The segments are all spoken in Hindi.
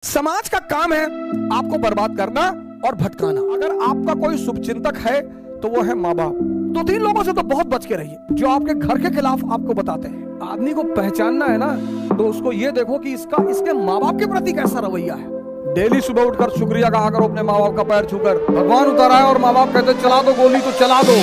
समाज का काम है आपको बर्बाद करना और भटकाना। अगर आपका कोई शुभचिंतक है तो वो है माँ बाप। तो तीन लोगों से तो बहुत बच के रहिए जो आपके घर के खिलाफ आपको बताते हैं। आदमी को पहचानना है ना, तो उसको ये देखो कि इसके माँ बाप के प्रति कैसा रवैया है। डेली सुबह उठकर शुक्रिया कहा करो अपने माँ बाप का पैर छूकर। भगवान उतर आए और माँ बाप कहते चला दो गोली तो चला दो।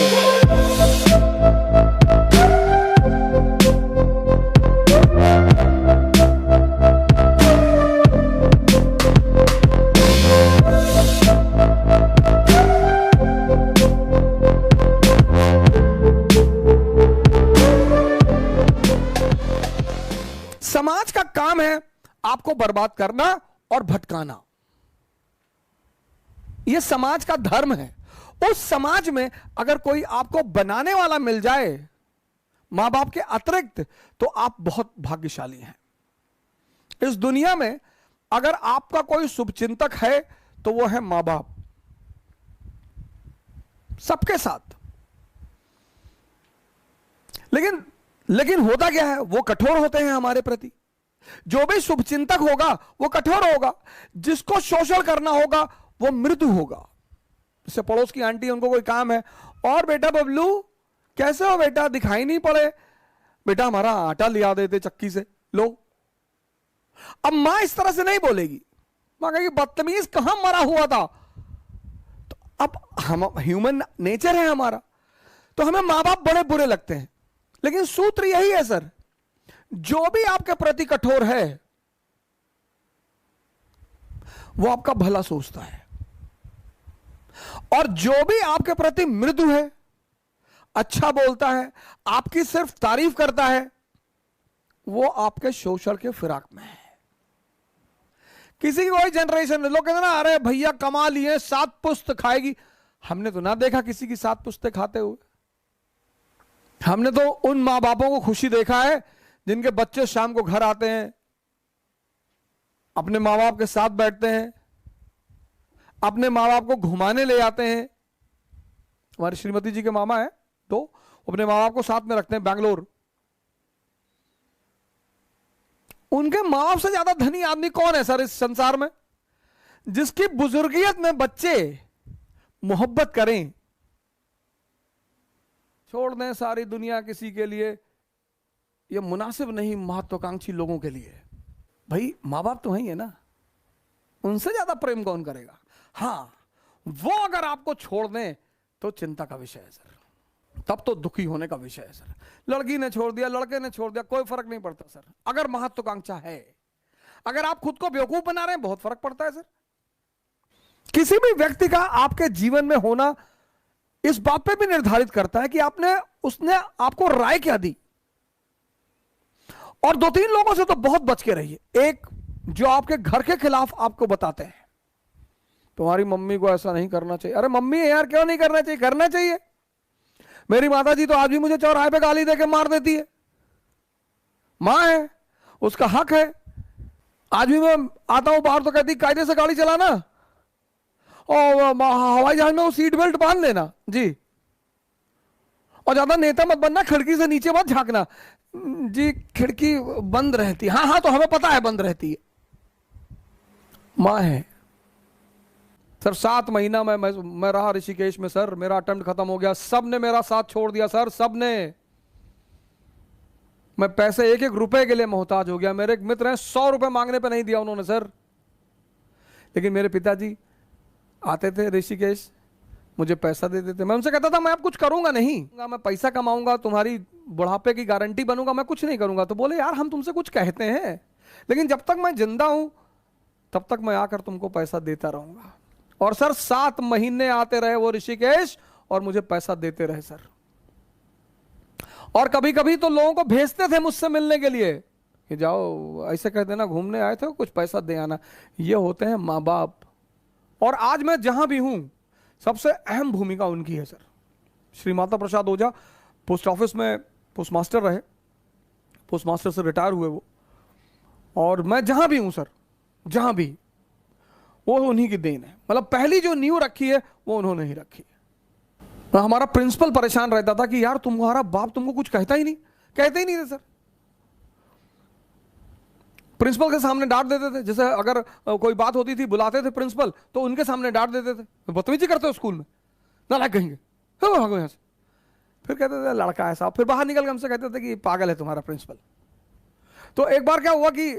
समाज का काम है आपको बर्बाद करना और भटकाना। यह समाज का धर्म है। उस समाज में अगर कोई आपको बनाने वाला मिल जाए मां बाप के अतिरिक्त, तो आप बहुत भाग्यशाली हैं। इस दुनिया में अगर आपका कोई शुभचिंतक है तो वो है मां बाप, सबके साथ। लेकिन होता क्या है, वो कठोर होते हैं हमारे प्रति। जो भी शुभचिंतक होगा वो कठोर होगा, जिसको शोषण करना होगा वो मृदु होगा। जैसे पड़ोस की आंटी, उनको कोई काम है, और बेटा बबलू कैसे हो बेटा, दिखाई नहीं पड़े, बेटा हमारा आटा लिया देते चक्की से, लो। अब मां इस तरह से नहीं बोलेगी, मां कहेगी बदतमीज कहां मरा हुआ था। तो अब हम ह्यूमन नेचर है हमारा, तो हमें मां बाप बड़े बुरे लगते हैं। लेकिन सूत्र यही है सर, जो भी आपके प्रति कठोर है वो आपका भला सोचता है, और जो भी आपके प्रति मृदु है, अच्छा बोलता है, आपकी सिर्फ तारीफ करता है, वो आपके शोषण के फिराक में है। किसी की कोई जनरेशन में लोग कहते ना, अरे भैया कमा लिए 7 पुस्त खाएगी। हमने तो ना देखा किसी की 7 पुस्तें खाते हुए। हमने तो उन मां बापों को खुशी देखा है जिनके बच्चे शाम को घर आते हैं, अपने मां बाप के साथ बैठते हैं, अपने मां बाप को घुमाने ले जाते हैं। हमारी श्रीमती जी के मामा है तो अपने मां बाप को साथ में रखते हैं बैंगलोर। उनके मां बाप से ज्यादा धनी आदमी कौन है सर इस संसार में, जिसकी बुजुर्गियत में बच्चे मोहब्बत करें। छोड़ दें सारी दुनिया किसी के लिए, यह मुनासिब नहीं महत्वाकांक्षी लोगों के लिए। भाई मां बाप तो वही है ना, उनसे ज्यादा प्रेम कौन करेगा। हाँ, वो अगर आपको छोड़ दें तो चिंता का विषय है सर, तब तो दुखी होने का विषय है सर। लड़की ने छोड़ दिया, लड़के ने छोड़ दिया, कोई फर्क नहीं पड़ता सर। अगर महत्वाकांक्षा है, अगर आप खुद को बेवकूफ बना रहे हैं, बहुत फर्क पड़ता है सर। किसी भी व्यक्ति का आपके जीवन में होना इस बात पे भी निर्धारित करता है कि उसने आपको राय क्या दी। और 2-3 लोगों से तो बहुत बच के रहिए। एक, जो आपके घर के खिलाफ आपको बताते हैं, तुम्हारी मम्मी को ऐसा नहीं करना चाहिए। अरे मम्मी यार क्यों नहीं करना चाहिए, करना चाहिए। मेरी माता जी तो आज भी मुझे चौराहे पे गाली देके मार देती है। मां है, उसका हक है। आज भी मैं आता हूं बाहर तो कहती कायदे से गाड़ी चलाना, और हवाई जहाज में वो सीट बेल्ट बांध लेना जी, और ज्यादा नेता मत बनना, खिड़की से नीचे मत झांकना जी, खिड़की बंद रहती है। हाँ तो हमें पता है बंद रहती है। मां है सर। 7 महीना मैं रहा ऋषिकेश में सर, मेरा अटेम्प्ट खत्म हो गया, सबने मेरा साथ छोड़ दिया सर, सबने। मैं पैसे 1-1 रुपए के लिए मोहताज हो गया। मेरे एक मित्र हैं, 100 रुपए मांगने पे नहीं दिया उन्होंने सर। लेकिन मेरे पिताजी आते थे ऋषिकेश, मुझे पैसा दे देते। मैं उनसे कहता था मैं अब कुछ करूंगा नहीं, मैं पैसा कमाऊंगा, तुम्हारी बुढ़ापे की गारंटी बनूंगा, मैं कुछ नहीं करूंगा। तो बोले यार हम तुमसे कुछ कहते हैं, लेकिन जब तक मैं जिंदा हूं तब तक मैं आकर तुमको पैसा देता रहूंगा। और सर 7 महीने आते रहे वो ऋषिकेश और मुझे पैसा देते रहे सर। और कभी कभी तो लोगों को भेजते थे मुझसे मिलने के लिए कि जाओ ऐसे कह देना घूमने आए थे, कुछ पैसा दे आना। ये होते हैं माँ बाप। और आज मैं जहां भी हूं, सबसे अहम भूमिका उनकी है सर। श्री माता प्रसाद ओझा पोस्ट ऑफिस में पोस्ट मास्टर रहे, पोस्ट मास्टर से रिटायर हुए वो। और मैं जहां भी हूं सर, जहां भी, वो उन्हीं की देन है। मतलब पहली जो नींव रखी है वो उन्होंने ही रखी है। हमारा प्रिंसिपल परेशान रहता था कि यार तुम्हारा बाप तुमको कुछ कहता ही नहीं, कहते ही नहीं थे सर। प्रिंसिपल के सामने डांट देते थे, जैसे अगर कोई बात होती थी बुलाते थे प्रिंसिपल तो उनके सामने डांट देते थे, बदतमीजी करते हो स्कूल में, नालायक कहेंगे, भागो यहाँ से। फिर कहते थे लड़का ऐसा, फिर बाहर निकल के हमसे कहते थे कि पागल है तुम्हारा प्रिंसिपल। तो एक बार क्या हुआ कि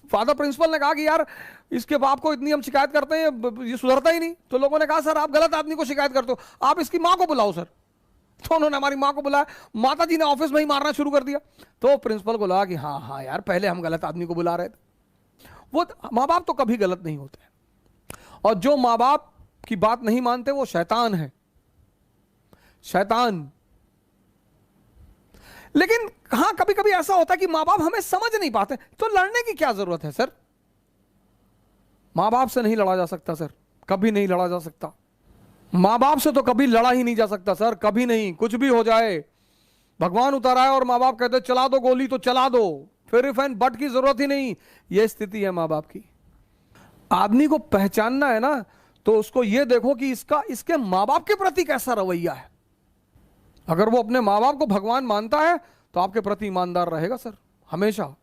फादर प्रिंसिपल ने कहा कि यार इसके बाप को इतनी हम शिकायत करते हैं, ये सुधरता ही नहीं। तो लोगों ने कहा सर आप गलत आदमी को शिकायत करते हो, आप इसकी माँ को बुलाओ सर। तो उन्होंने हमारी माँ को बुलाया, माता जी ने ऑफिस में ही मारना शुरू कर दिया। तो प्रिंसिपल को लगा कि हाँ हाँ यार पहले हम गलत आदमी को बुला रहे थे। वो माँ बाप तो कभी गलत नहीं होते, और जो माँ बाप की बात नहीं मानते वो शैतान है, शैतान। लेकिन हाँ कभी कभी ऐसा होता है कि माँ बाप हमें समझ नहीं पाते, तो लड़ने की क्या जरूरत है सर? माँ बाप से नहीं लड़ा जा सकता सर, कभी नहीं लड़ा जा सकता। माँ बाप से तो कभी लड़ा ही नहीं जा सकता सर, कभी नहीं। कुछ भी हो जाए, भगवान उतर आए और माँ बाप कहते चला दो गोली तो चला दो, फिर इफ एंड बट की जरूरत ही नहीं। यह स्थिति है माँ बाप की। आदमी को पहचानना है ना, तो उसको यह देखो कि इसके माँ बाप के प्रति कैसा रवैया है। अगर वो अपने माँ बाप को भगवान मानता है तो आपके प्रति ईमानदार रहेगा सर, हमेशा।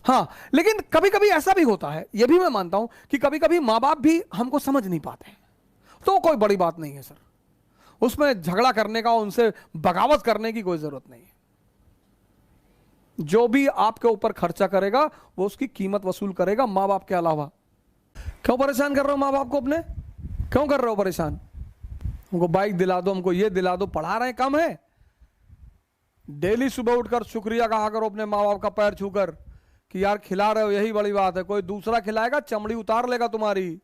हाँ लेकिन कभी कभी ऐसा भी होता है, यह भी मैं मानता हूं कि कभी कभी माँ बाप भी हमको समझ नहीं पाते हैं, तो कोई बड़ी बात नहीं है सर, उसमें झगड़ा करने का, उनसे बगावत करने की कोई जरूरत नहीं है। जो भी आपके ऊपर खर्चा करेगा वो उसकी कीमत वसूल करेगा, माँ बाप के अलावा। क्यों परेशान कर रहे हो माँ बाप को अपने? क्यों कर रहे हो परेशान? हमको बाइक दिला दो, हमको ये दिला दो, पढ़ा रहे कम है? डेली सुबह उठकर शुक्रिया कहा करो अपने माँ बाप का पैर छूकर कि यार खिला रहे हो, यही बड़ी बात है। कोई दूसरा खिलाएगा चमड़ी उतार लेगा तुम्हारी।